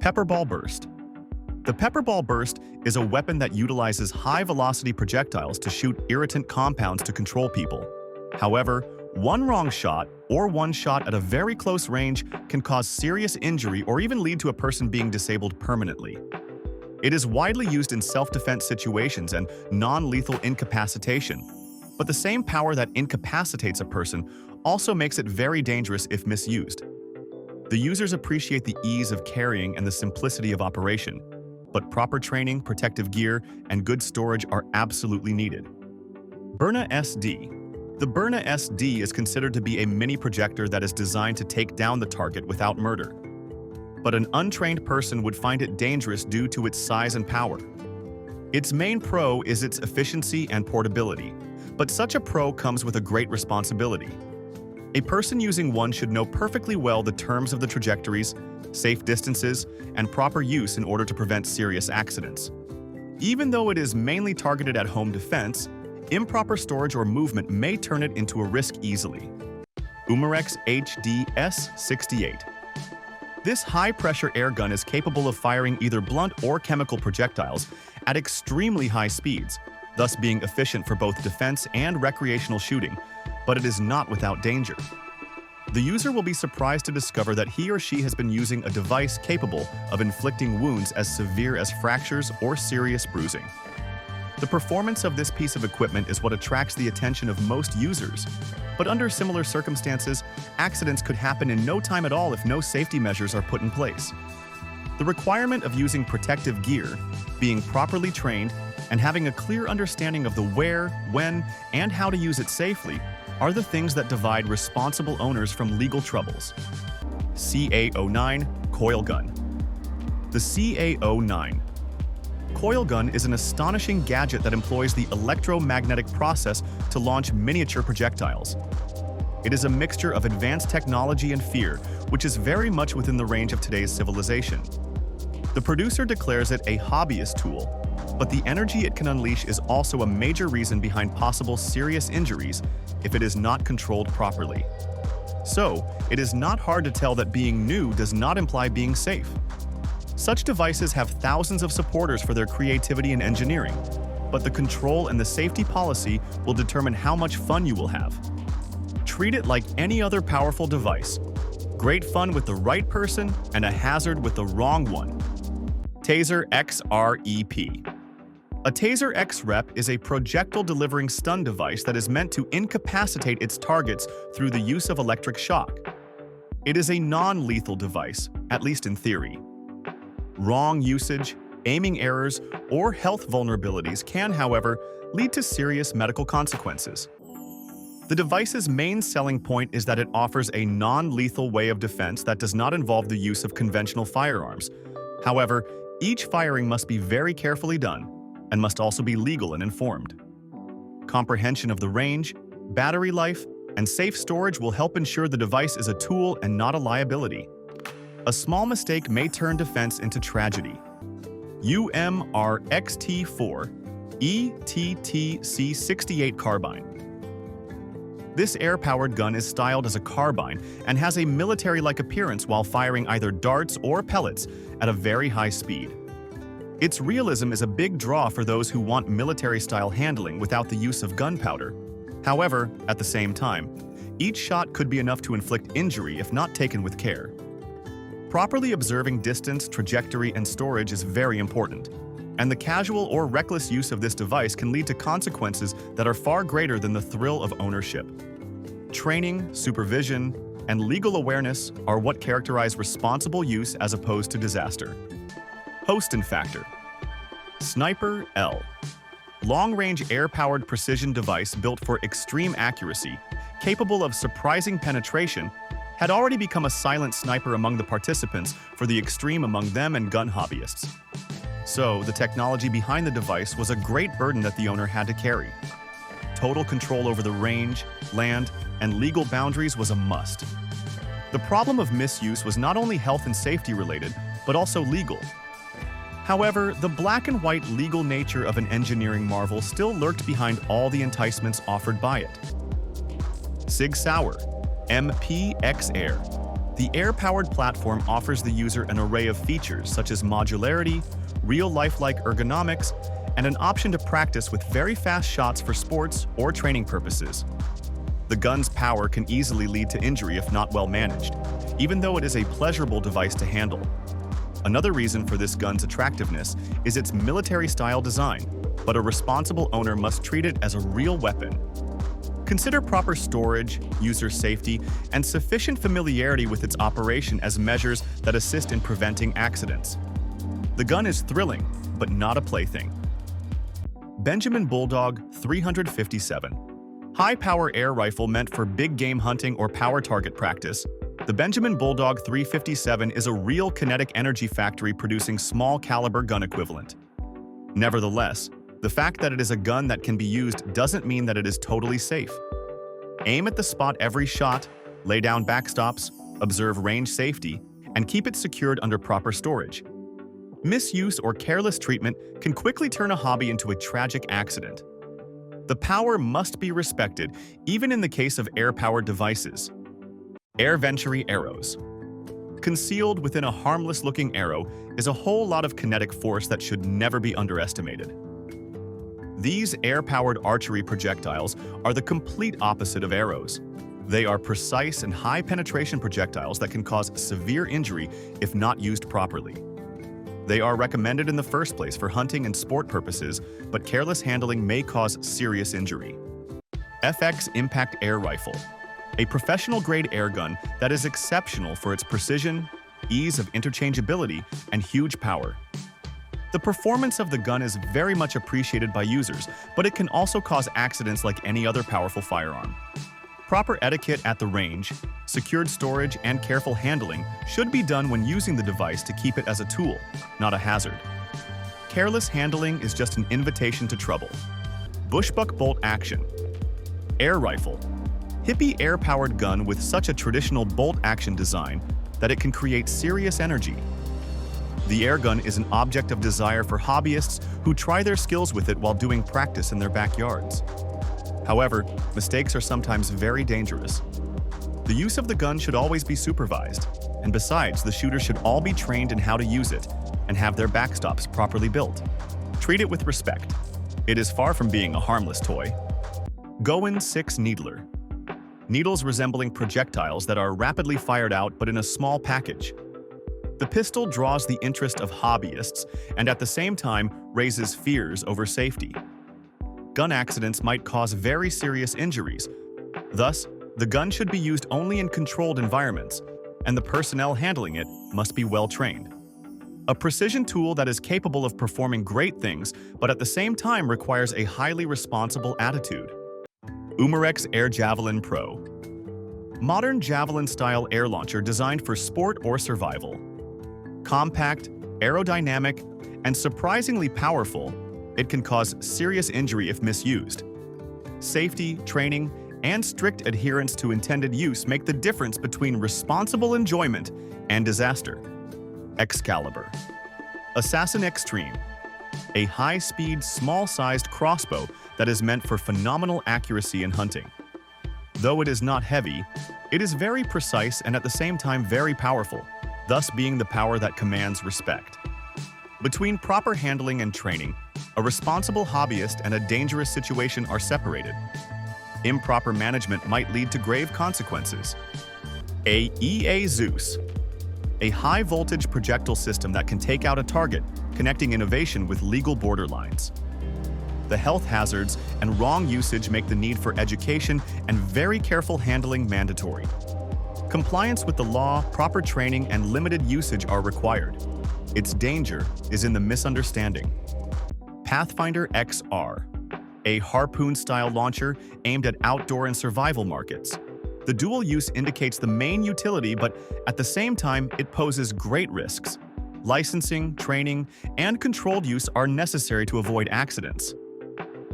PepperBall Burst. The PepperBall Burst is a weapon that utilizes high-velocity projectiles to shoot irritant compounds to control people. However, one wrong shot or one shot at a very close range can cause serious injury or even lead to a person being disabled permanently. It is widely used in self-defense situations and non-lethal incapacitation, but the same power that incapacitates a person also makes it very dangerous if misused. The users appreciate the ease of carrying and the simplicity of operation, but proper training, protective gear, and good storage are absolutely needed. Byrna SD. The Byrna SD is considered to be a mini projector that is designed to take down the target without murder. But an untrained person would find it dangerous due to its size and power. Its main pro is its efficiency and portability, but such a pro comes with a great responsibility. A person using one should know perfectly well the terms of the trajectories, safe distances, and proper use in order to prevent serious accidents. Even though it is mainly targeted at home defense, improper storage or movement may turn it into a risk easily. Umarex HDS68. This high-pressure air gun is capable of firing either blunt or chemical projectiles at extremely high speeds, thus being efficient for both defense and recreational shooting, but it is not without danger. The user will be surprised to discover that he or she has been using a device capable of inflicting wounds as severe as fractures or serious bruising. The performance of this piece of equipment is what attracts the attention of most users, but under similar circumstances, accidents could happen in no time at all if no safety measures are put in place. The requirement of using protective gear, being properly trained, and having a clear understanding of the where, when, and how to use it safely are the things that divide responsible owners from legal troubles. CAO9 Coil Gun. The CAO9 Coil Gun is an astonishing gadget that employs the electromagnetic process to launch miniature projectiles. It is a mixture of advanced technology and fear, which is very much within the range of today's civilization. The producer declares it a hobbyist tool, but the energy it can unleash is also a major reason behind possible serious injuries if it is not controlled properly. So, it is not hard to tell that being new does not imply being safe. Such devices have thousands of supporters for their creativity and engineering, but the control and the safety policy will determine how much fun you will have. Treat it like any other powerful device. Great fun with the right person and a hazard with the wrong one. Taser XREP. A Taser XREP is a projectile-delivering stun device that is meant to incapacitate its targets through the use of electric shock. It is a non-lethal device, at least in theory. Wrong usage, aiming errors, or health vulnerabilities can, however, lead to serious medical consequences. The device's main selling point is that it offers a non-lethal way of defense that does not involve the use of conventional firearms. However, each firing must be very carefully done and must also be legal and informed. Comprehension of the range, battery life, and safe storage will help ensure the device is a tool and not a liability. A small mistake may turn defense into tragedy. UMRX T4 ETTC68 Carbine. This air-powered gun is styled as a carbine and has a military-like appearance while firing either darts or pellets at a very high speed. Its realism is a big draw for those who want military-style handling without the use of gunpowder. However, at the same time, each shot could be enough to inflict injury if not taken with care. Properly observing distance, trajectory, and storage is very important, and the casual or reckless use of this device can lead to consequences that are far greater than the thrill of ownership. Training, supervision, and legal awareness are what characterize responsible use as opposed to disaster. Hosten factor. Sniper L. Long-range air-powered precision device built for extreme accuracy, capable of surprising penetration, had already become a silent sniper among the participants for the extreme among them and gun hobbyists. So, the technology behind the device was a great burden that the owner had to carry. Total control over the range, land, and legal boundaries was a must. The problem of misuse was not only health and safety related, but also legal. However, the black and white legal nature of an engineering marvel still lurked behind all the enticements offered by it. Sig Sauer MPX Air. The air-powered platform offers the user an array of features such as modularity, real lifelike ergonomics, and an option to practice with very fast shots for sports or training purposes. The gun's power can easily lead to injury if not well managed, even though it is a pleasurable device to handle. Another reason for this gun's attractiveness is its military-style design, but a responsible owner must treat it as a real weapon. Consider proper storage, user safety, and sufficient familiarity with its operation as measures that assist in preventing accidents. The gun is thrilling, but not a plaything. Benjamin Bulldog 357. High-power air rifle meant for big game hunting or power target practice. The Benjamin Bulldog 357 is a real kinetic energy factory producing small-caliber gun equivalent. Nevertheless, the fact that it is a gun that can be used doesn't mean that it is totally safe. Aim at the spot every shot, lay down backstops, observe range safety, and keep it secured under proper storage. Misuse or careless treatment can quickly turn a hobby into a tragic accident. The power must be respected, even in the case of air-powered devices. Venturi Arrows. Concealed within a harmless-looking arrow is a whole lot of kinetic force that should never be underestimated. These air-powered archery projectiles are the complete opposite of arrows. They are precise and high-penetration projectiles that can cause severe injury if not used properly. They are recommended in the first place for hunting and sport purposes, but careless handling may cause serious injury. FX Impact Air Rifle. A professional-grade air gun that is exceptional for its precision, ease of interchangeability, and huge power. The performance of the gun is very much appreciated by users, but it can also cause accidents like any other powerful firearm. Proper etiquette at the range, secured storage, and careful handling should be done when using the device to keep it as a tool, not a hazard. Careless handling is just an invitation to trouble. Bushbuck Bolt Action. Air Rifle. Hippie air-powered gun with such a traditional bolt-action design that it can create serious energy. The airgun is an object of desire for hobbyists who try their skills with it while doing practice in their backyards. However, mistakes are sometimes very dangerous. The use of the gun should always be supervised, and besides, the shooter should all be trained in how to use it and have their backstops properly built. Treat it with respect. It is far from being a harmless toy. Gogun Six Needler. Needles resembling projectiles that are rapidly fired out but in a small package. The pistol draws the interest of hobbyists and at the same time raises fears over safety. Gun accidents might cause very serious injuries. Thus, the gun should be used only in controlled environments, and the personnel handling it must be well trained. A precision tool that is capable of performing great things, but at the same time requires a highly responsible attitude. Umarex AirJavelin Pro. Modern javelin-style air launcher designed for sport or survival. Compact, aerodynamic, and surprisingly powerful, it can cause serious injury if misused. Safety, training, and strict adherence to intended use make the difference between responsible enjoyment and disaster. Excalibur. Assassin Xtreme. A high-speed, small-sized crossbow that is meant for phenomenal accuracy in hunting. Though it is not heavy, it is very precise and at the same time very powerful, thus being the power that commands respect. Between proper handling and training, a responsible hobbyist and a dangerous situation are separated. Improper management might lead to grave consequences. AEA Zeus. A high-voltage projectile system that can take out a target, connecting innovation with legal borderlines. The health hazards and wrong usage make the need for education and very careful handling mandatory. Compliance with the law, proper training, and limited usage are required. Its danger is in the misunderstanding. Pathfinder XR. A harpoon-style launcher aimed at outdoor and survival markets. The dual use indicates the main utility, but at the same time, it poses great risks. Licensing, training, and controlled use are necessary to avoid accidents.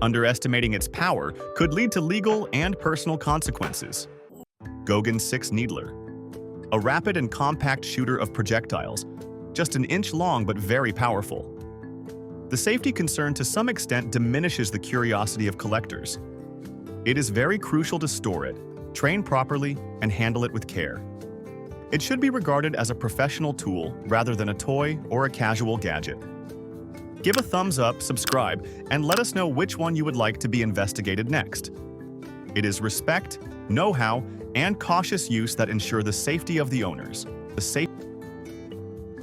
Underestimating its power could lead to legal and personal consequences. Gogun Six Needler. A rapid and compact shooter of projectiles, just an inch long but very powerful. The safety concern to some extent diminishes the curiosity of collectors. It is very crucial to store it, train properly, and handle it with care. It should be regarded as a professional tool rather than a toy or a casual gadget. Give a thumbs up, subscribe, and let us know which one you would like to be investigated next. It is respect, know-how, and cautious use that ensure the safety of the owners.